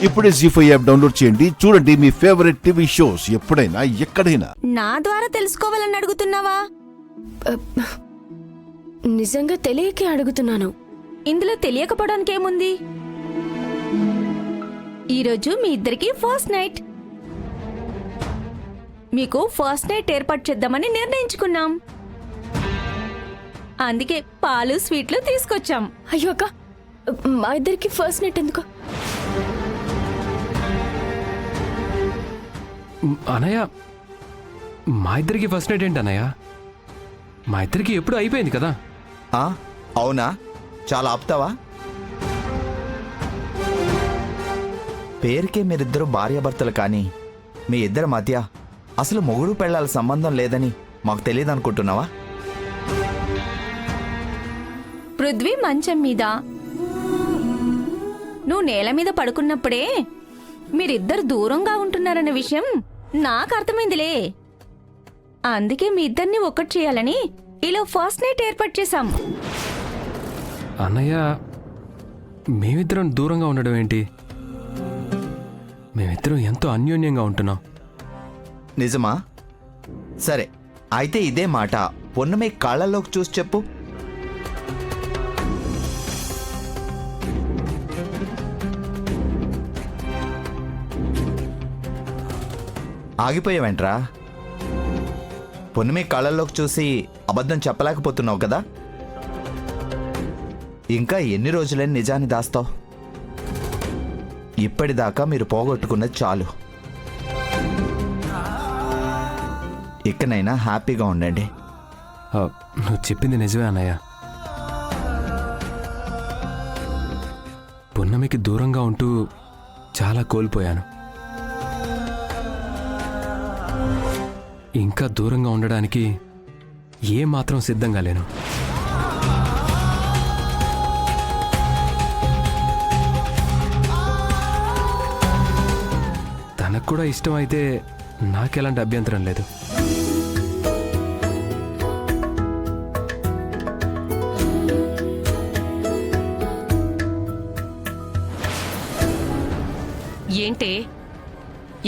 ఇప్పుడే జీ5 app download చేయండి. చూడండి మీ ఫేవరెట్ టీవీ షోస్ ఎప్పుడైనా ఎక్కడైనా. నా ద్వారా తెలుసుకోవాలని అడుగుతున్నావా? నిజంగా తెలియకే అడుగుతున్నాను. ఇందులో తెలియకపోవడానికి ఏముంది? ఈరోజు మీ ఇద్దరికి ఫస్ట్ నైట్. మీకు ఫస్ట్ నైట్ ఏర్పాటు చేద్దామని నిర్ణయించుకున్నాం. అందుకే పాలు స్వీట్లు తీసుకొచ్చాం. అయ్యో అక్క, మా ఇద్దరికి ఫస్ట్ నైట్ ఎందుకు? అనయ్య, మా ఇద్దరికి ఫస్ట్ నైట్ ఏంటి అన్నయ్య? మా ఇద్దరికి ఎప్పుడు అయిపోయింది కదా. అవునా? చాలా ఆపుతావా? పేరుకే మీరిద్దరు భార్యాభర్తలు, కానీ మీ ఇద్దరి మధ్య అసలు మొగుడు పెళ్ళాల సంబంధం లేదని మాకు తెలియదు అనుకుంటున్నావా? పృథ్వీ మంచం మీద, నువ్వు నేల మీద పడుకున్నప్పుడే మీరిద్దరు దూరంగా ఉంటున్నారన్న విషయం నాకు అర్థమైందిలే. అందుకే మీ ఇద్దరిని ఒక్కటి చేయాలని ఇలా ఫస్ట్ నైట్ ఏర్పాటు చేశాం. అన్నయ్య, మేమిద్దరం దూరంగా ఉండడం ఏంటి? మేమిద్దరం ఎంతో అన్యోన్యంగా ఉంటున్నాం. నిజమా? సరే, అయితే ఇదే మాట పొన్నమే కళ్ళలోకి చూసి చెప్పు. ఆగిపోయావేంట్రా? పొన్నమే కళ్ళల్లోకి చూసి అబద్ధం చెప్పలేకపోతున్నావు కదా. ఇంకా ఎన్ని రోజులని నిజాన్ని దాస్తావు? ఇప్పటిదాకా మీరు పోగొట్టుకున్నది చాలు. ఇకనైనా హ్యాపీగా ఉండండి. నువ్వు చెప్పింది నిజమే అన్నయ్య. పున్నమికి దూరంగా ఉంటూ చాలా కోల్పోయాను. ఇంకా దూరంగా ఉండడానికి ఏమాత్రం సిద్ధంగా లేను. తనకు కూడా ఇష్టం అయితే నాకెలాంటి అభ్యంతరం లేదు. ఏంటే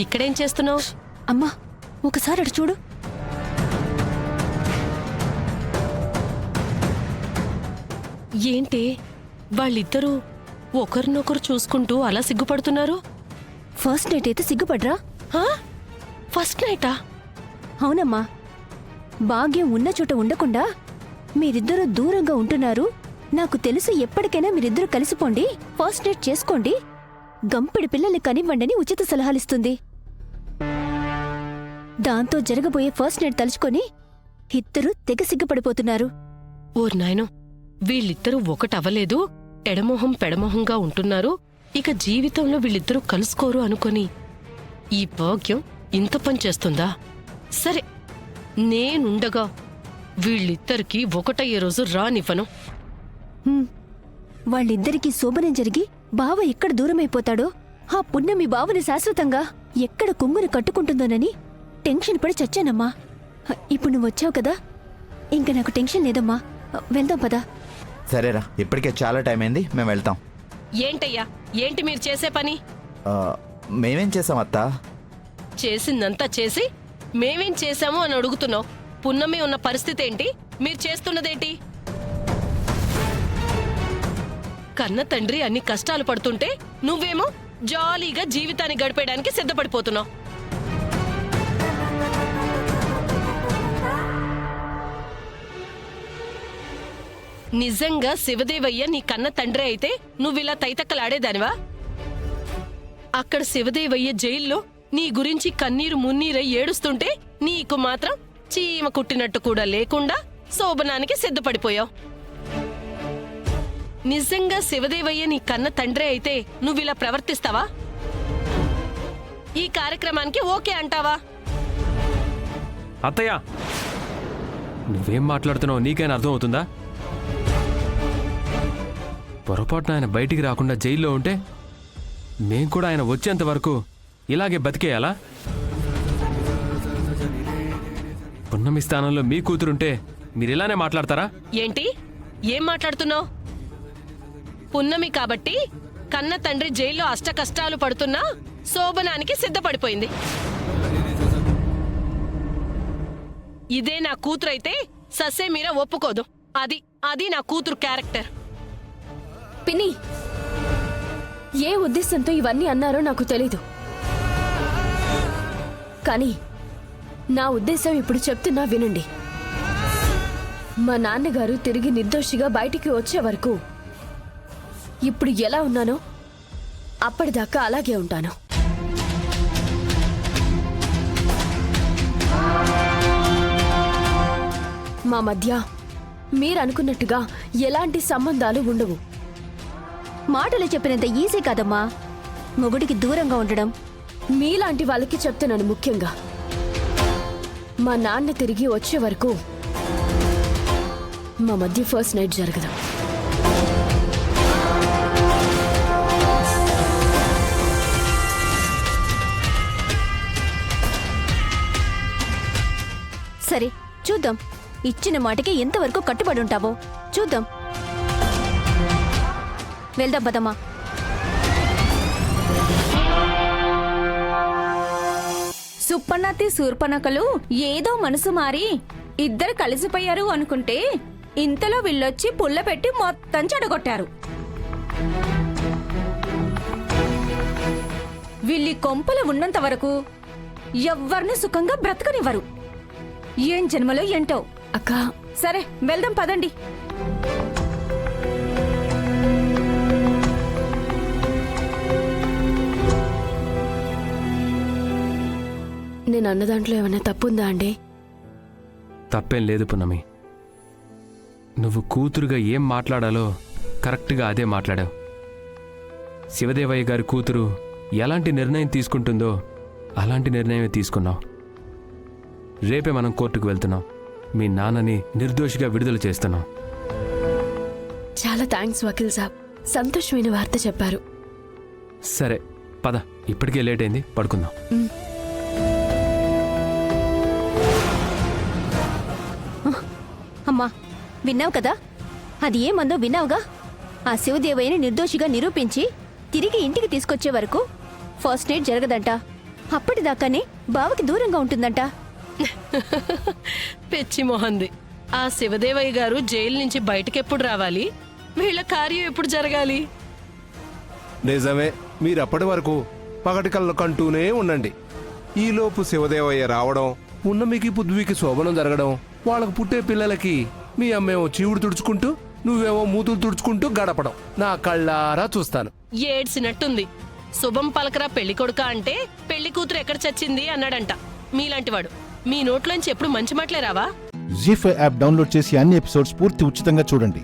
ఇక్కడేం చేస్తున్నావు? అమ్మా, ఒకసారి అటు చూడు. ఏంటి వాళ్ళిద్దరూ ఒకరినొకరు చూసుకుంటూ అలా సిగ్గుపడుతున్నారు? ఫస్ట్ నైట్ అయితే సిగ్గుపడ్రా? ఫస్ట్ నైటా? అవునమ్మా, భాగ్యం ఉన్న చోట ఉండకుండా మీరిద్దరూ దూరంగా ఉంటున్నారు. నాకు తెలుసు, ఎప్పటికైనా మీరిద్దరూ కలిసిపోండి, ఫస్ట్ నైట్ చేసుకోండి, గంపెడి పిల్లల్ని కనివ్వండని ఉచిత సలహాలిస్తుంది. దాంతో జరగబోయే ఫస్ట్ నైట్ తలుచుకొని ఇద్దరూ తెగ సిగ్గుపడిపోతున్నారు. ఓర్ నాయనో, వీళ్ళిద్దరూ ఒకటవ్వలేదు, ఎడమొహం పెడమొహంగా ఉంటున్నారు. ఇక జీవితంలో వీళ్ళిద్దరూ కలుసుకోరు అనుకొని ఈ భాగ్యం ఇంత పని చేస్తుందా? సరే, నేనుండగా వీళ్ళిద్దరికీ ఒకటయ్యే రోజు రానివ్వను. వాళ్ళిద్దరికీ శోభనం జరిగి బావ ఎక్కడ దూరమైపోతాడో, ఆ పుణ్యమి బావని శాశ్వతంగా ఎక్కడ కొంగుని కట్టుకుంటుందోనని టెన్షన్ పడి చచ్చానమ్మా. ఇప్పుడు నువ్వు వచ్చావు కదా, ఇంక నాకు టెన్షన్ లేదమ్మా. వెళ్దాం పదా. సరేరా, ఇప్పటికే చాలా టైం అయింది, మేము వెళ్తాం. ఏంటయ్యా, ఏంటి మీరు చేసే పని? మేమేం చేసాం అత్తా? చేసిందంతా చేసి మేమేం చేశాము అని అడుగుతున్నావు. పున్నమి ఉన్న పరిస్థితి ఏంటి? మీరు చేస్తున్నదేంటి? కన్న తండ్రి అన్ని కష్టాలు పడుతుంటే నువ్వేమో జాలీగా జీవితాన్ని గడిపేయడానికి సిద్ధపడిపోతున్నావు. నిజంగా శివదేవయ్య నీ కన్న తండ్రి అయితే నువ్విలా తైతక్కలాడేదానివా? అక్కడ శివదేవయ్య జైల్లో నీ గురించి కన్నీరు మున్నీరై ఏడుస్తుంటే నీకు మాత్రం చీమ కుట్టినట్టు కూడా లేకుండా శోభనానికి సిద్ధపడిపోయావు. నిజంగా శివదేవయ్య నీ కన్న తండ్రి అయితే నువ్విలా ప్రవర్తిస్తావా? ఈ కార్యక్రమానికి ఓకే అంటావా? అత్తయ్య, నువ్వేం మాట్లాడుతున్నావు నీకైనా అర్థం అవుతుందా? పొరపాటున ఆయన బయటికి రాకుండా జైల్లో ఉంటే మేం కూడా ఆయన వచ్చేంత వరకు ఇలాగే బతికేయాలా? పున్నమి స్థానంలో మీ కూతురుంటే మీరిలానే మాట్లాడతారా? ఏంటి? ఏం మాట్లాడుతున్నావు? పున్నమి కాబట్టి కన్న తండ్రి జైల్లో అష్ట కష్టాలు పడుతున్నా శోభనానికి సిద్ధపడిపోయింది. ఇదే నా కూతురైతే ససే మీరా ఒప్పుకోదు. అది నా కూతురు క్యారెక్టర్. పిన్ని, ఏ ఉద్దేశంతో ఇవన్నీ అన్నారో నాకు తెలీదు, కానీ నా ఉద్దేశం ఇప్పుడు చెప్తున్నా వినండి. మా నాన్నగారు తిరిగి నిర్దోషిగా బయటికి వచ్చే వరకు ఇప్పుడు ఎలా ఉన్నానో అప్పటిదాకా అలాగే ఉంటాను. మా మధ్య మీరనుకున్నట్టుగా ఎలాంటి సంబంధాలు ఉండవు. మాటలు చెప్పినంత ఈజీ కాదమ్మా మొగుడికి దూరంగా ఉండడం. మీలాంటి వాళ్ళకి చెప్తున్నాను. ముఖ్యంగా మా నాన్న తిరిగి వచ్చే వరకు మా మధ్య ఫస్ట్ నైట్ జరగదు. సరే చూద్దాం, ఇచ్చిన మాటకి ఎంతవరకు కట్టుబడి ఉంటావో చూద్దాం. వెళ్దాం పదమ్మా. సుప్పన్నతి శూర్పణకలు ఏదో మనసు మారి ఇద్దరు కలిసిపోయారు అనుకుంటే ఇంతలో వీళ్ళొచ్చి పుల్ల పెట్టి మొత్తం చెడగొట్టారు. వీళ్ళి కొంపలు ఉన్నంత వరకు ఎవ్వరిని సుఖంగా బ్రతకనివ్వరు. ఏం జన్మలో ఏంటో. అక్క, సరే వెళ్దాం పదండి. నేను అన్న దాంట్లో ఏమైనా తప్పుందా అండి? తప్పేం లేదు పున్నమి. నువ్వు కూతురుగా ఏం మాట్లాడాలో కరెక్ట్గా అదే మాట్లాడావు. శివదేవయ్య గారి కూతురు ఎలాంటి నిర్ణయం తీసుకుంటుందో అలాంటి నిర్ణయమే తీసుకున్నావు. రేపే మనం కోర్టుకు వెళ్తున్నాం. మీ నాన్నని నిర్దోషిగా విడుదల చేస్తున్నాం. చాలా థ్యాంక్స్ వకీల్ సాబ్, సంతోషమైన వార్త చెప్పారు. సరే పద, ఇప్పటికే లేట్ అయింది, పడుకుందాం. అమ్మా విన్నావు కదా, అది ఏమందో విన్నావుగా. ఆ శివదేవయ్యని నిర్దోషిగా నిరూపించి తిరిగి ఇంటికి తీసుకొచ్చే వరకు ఫస్ట్ నైట్ జరగదంట. అప్పటిదాకానే బావకి దూరంగా ఉంటుందంట. పెచ్చి మొహంది. ఆ శివదేవయ్య గారు జైలు నుంచి బయటకెప్పుడు రావాలి? వీళ్ళ కార్యం ఎప్పుడు జరగాలి? నిజమే, మీరప్పటి వరకు పగటి కళ్ళు కంటూనే ఉండండి. ఈలోపు శివదేవయ్య రావడం, పున్నమికి పుద్వికి శోభనం జరగడం, వాళ్ళకు పుట్టే పిల్లలకి మీ అమ్మేమో చీవుడు తుడుచుకుంటూ నువ్వేమో మూతులు తుడుచుకుంటూ గడపడం నా కళ్ళారా చూస్తాను. ఏడ్సినట్టుంది. శుభం పలకరా పెళ్లి కొడుక అంటే పెళ్లి కూతురు ఎక్కడ చచ్చింది అన్నాడంట. మీలాంటివాడు. మీ నోట్లోంచి ఎప్పుడు మంచి మాటలే రావా? జీ5 యాప్ డౌన్లోడ్ చేసి అన్ని ఎపిసోడ్స్ పూర్తి ఉచితంగా చూడండి.